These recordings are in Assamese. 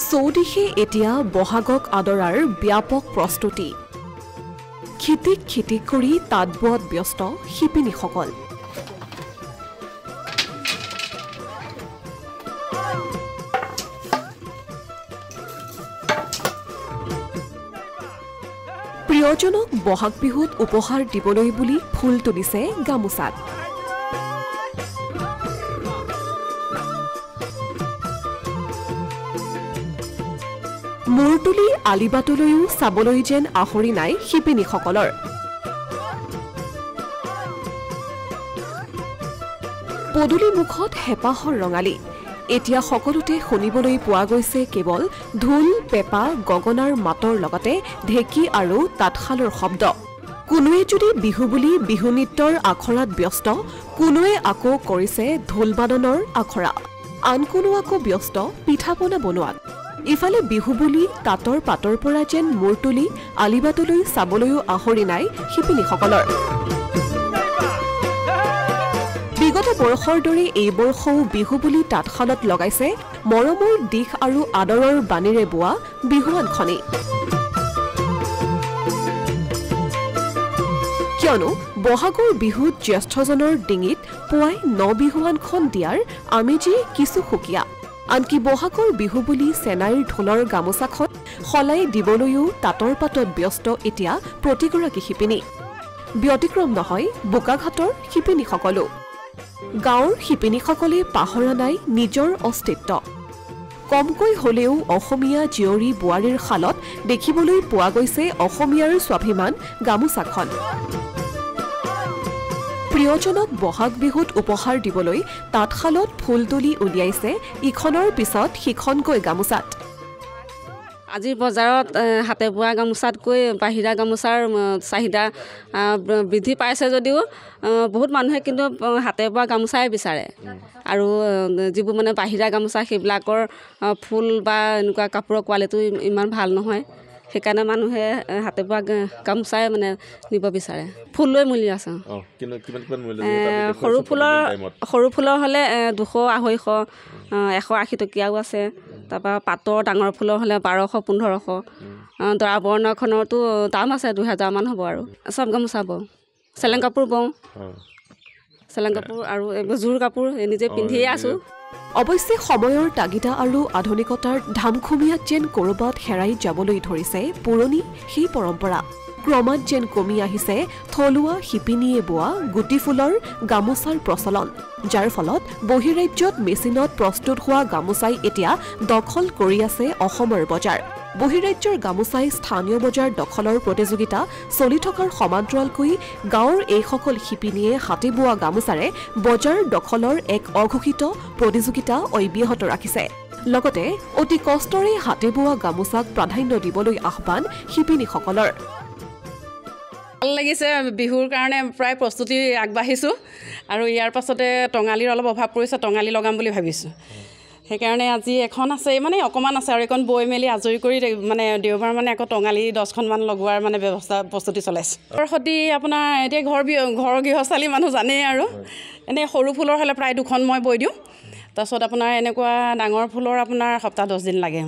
চৌদিশে এতিয়া বহাগক আদৰাৰ ব্যাপক প্ৰস্তুতি খিটিক কৰি তাঁত বোৱাত ব্যস্ত শিপিনীসকল প্ৰিয়জনক বহাগ বিহুত উপহাৰ দিবলৈ বুলি ফুল তুলিছে গামোচাত মূৰতুলি আলিবাটলৈও চাবলৈ যেন আহৰি নাই শিপিনীসকলৰ পদুলি মুখত হেঁপাহৰ ৰঙালী এতিয়া সকলোতে শুনিবলৈ পোৱা গৈছে কেৱল ঢোল পেঁপা গগনাৰ মাতৰ লগতে ঢেঁকী আৰু তাঁতশালৰ শব্দ কোনোৱে যদি বিহু বুলি বিহু নৃত্যৰ আখৰাত ব্যস্ত কোনোৱে আকৌ কৰিছে ঢোল বাদনৰ আখৰা আন কোনো আকৌ ব্যস্ত পিঠাপনা বনোৱাত ইফালে বিহু বুলি তাঁতৰ পাতৰ পৰা যেন মূৰ তুলি আলিবাটলৈ চাবলৈও আহৰি নাই শিপিনীসকলৰ বিগত বৰ্ষৰ দৰে এই বৰ্ষও বিহু বুলি তাঁতশালত লগাইছে মৰমৰ দিশ আৰু আদৰৰ বাণীৰে বোৱা বিহুৱানখনি কিয়নো বহাগৰ বিহুত জ্যেষ্ঠজনৰ ডিঙিত পুৱাই বিহুৱানখন দিয়াৰ আমেজেই কিছু সুকীয়া আনকি বহাগৰ বিহু বুলি চেনাইৰ ঢোলৰ গামোচাখন সলাই দিবলৈও তাঁতৰ পাতত ব্যস্ত এতিয়া প্ৰতিগৰাকী শিপিনী ব্যতিক্ৰম নহয় বোকাঘাটৰ শিপিনীসকলো গাঁৱৰ শিপিনীসকলে পাহৰা নাই নিজৰ অস্তিত্ব কমকৈ হলেও অসমীয়া জীয়ৰী বোৱাৰীৰ শালত দেখিবলৈ পোৱা গৈছে অসমীয়াৰ স্বাভিমান গামোচাখন প্ৰিয়জনক বহাগ বিহুত উপহাৰ দিবলৈ তাঁতশালত ফুল তুলি উলিয়াইছে ইখনৰ পিছত সিখনকৈ গামোচাত আজিৰ বজাৰত হাতে বোৱা গামোচাতকৈ বাহিৰা গামোচাৰ চাহিদা বৃদ্ধি পাইছে যদিও বহুত মানুহে কিন্তু হাতে বোৱা গামোচাই বিচাৰে আৰু যিবোৰ মানে বাহিৰা গামোচা সেইবিলাকৰ ফুল বা এনেকুৱা কাপোৰৰ কোৱালিটি ইমান ভাল নহয় সেইকাৰণে মানুহে হাতে বোৱা গামোচাই মানে নিব বিচাৰে ফুল লৈ মূল্য আছে সৰু ফুলৰ হ'লে 200-250 180 টকীয়াও আছে তাৰপৰা পাতৰ ডাঙৰ ফুলৰ হ'লে 1200-1500 দৰা বৰ্ণখনৰতো দাম আছে 2000 মান হ'ব আৰু চব গামোচা বওঁ চেলেং কাপোৰ বওঁ চেলেং কাপোৰ আৰু জোৰ কাপোৰ নিজে পিন্ধিয়ে আছোঁ অৱশ্যে সময়ৰ তাগিদা আৰু আধুনিকতাৰ ধামখুমীয়াত যেন ক'ৰবাত হেৰাই যাবলৈ ধৰিছে পুৰণি সেই পৰম্পৰা ক্ৰমাৎ যেন কমি আহিছে থলুৱা শিপিনীয়ে বোৱা গুটি ফুলৰ গামোচাৰ প্ৰচলন যাৰ ফলত বহিৰাজ্যত মেচিনত প্ৰস্তুত হোৱা গামোচাই এতিয়া দখল কৰি আছে অসমৰ বজাৰ বহিৰাজ্যৰ গামোচাই স্থানীয় বজাৰ দখলৰ প্ৰতিযোগিতা চলি থকাৰ সমান্তৰালকৈ গাঁৱৰ এইসকল শিপিনীয়ে হাতে বোৱা গামোচাৰে বজাৰ দখলৰ এক অঘোষিত প্ৰতিযোগিতা অব্যাহত ৰাখিছে লগতে অতি কষ্টৰে হাতে বোৱা গামোচাক প্ৰাধান্য দিবলৈ আহ্বান শিপিনীসকলৰ ভাল লাগিছে বিহুৰ কাৰণে প্ৰায় প্ৰস্তুতি আগবাঢ়িছোঁ আৰু ইয়াৰ পাছতে টঙালীৰ অলপ অভাৱ পৰিছে টঙালী লগাম বুলি ভাবিছোঁ সেইকাৰণে আজি এখন আছে মানে অকণমান আছে আৰু এখন বৈ মেলি আজৰি কৰি মানে দেওবাৰ মানে আকৌ টঙালী 10খনমান লগোৱাৰ মানে ব্যৱস্থা প্ৰস্তুতি চলাইছোঁ সতি আপোনাৰ এতিয়া ঘৰৰ গৃহস্থালী মানুহ জানেই আৰু এনেই সৰু ফুলৰ হ'লে প্ৰায় 2খন মই বৈ দিওঁ তাৰপিছত আপোনাৰ এনেকুৱা ডাঙৰ ফুলৰ আপোনাৰ সপ্তাহ 10 দিন লাগে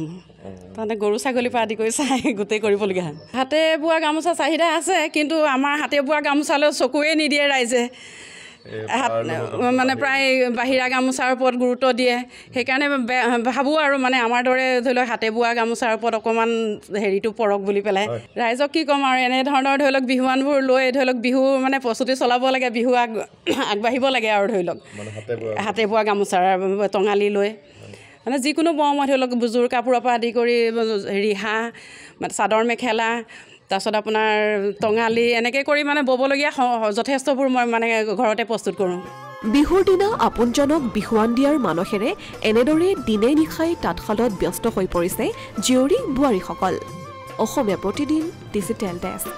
তাতে গৰু ছাগলীৰ পৰা আদি কৰি চাই গোটেই কৰিবলগীয়া হয় হাতে বোৱা গামোচা চাহিদা আছে কিন্তু আমাৰ হাতে বোৱা গামোচালৈ চকুৱে নিদিয়ে ৰাইজে মানে প্ৰায় বাহিৰা গামোচাৰ ওপৰত গুৰুত্ব দিয়ে সেইকাৰণে ভাবোঁ আৰু মানে আমাৰ দৰে ধৰি লওক হাতে বোৱা গামোচাৰ ওপৰত অকণমান হেৰিটো পৰক বুলি পেলাই ৰাইজক কি ক'ম আৰু এনেধৰণৰ ধৰি লওক বিহুৱানবোৰ লৈ ধৰি লওক বিহু মানে প্ৰস্তুতি চলাব লাগে বিহু আগবাঢ়িব লাগে আৰু ধৰি লওক হাতে বোৱা গামোচাৰ টঙালী লৈ মানে যিকোনো বওঁ মই ধৰি লওক জোৰ কাপোৰৰ পৰা আদি কৰি ৰিহা চাদৰ মেখেলা তাৰপিছত আপোনাৰ টঙালী এনেকৈ কৰি মানে ব'বলগীয়া যথেষ্টবোৰ মই মানে ঘৰতে প্ৰস্তুত কৰোঁ বিহুৰ দিনা আপোনজনক বিহুৱান দিয়াৰ মানসেৰে এনেদৰে দিনে নিশাই তাঁতশালত ব্যস্ত হৈ পৰিছে জীয়ৰী বোৱাৰীসকল অসমীয়া প্ৰতিদিন ডিজিটেল ডেস্ক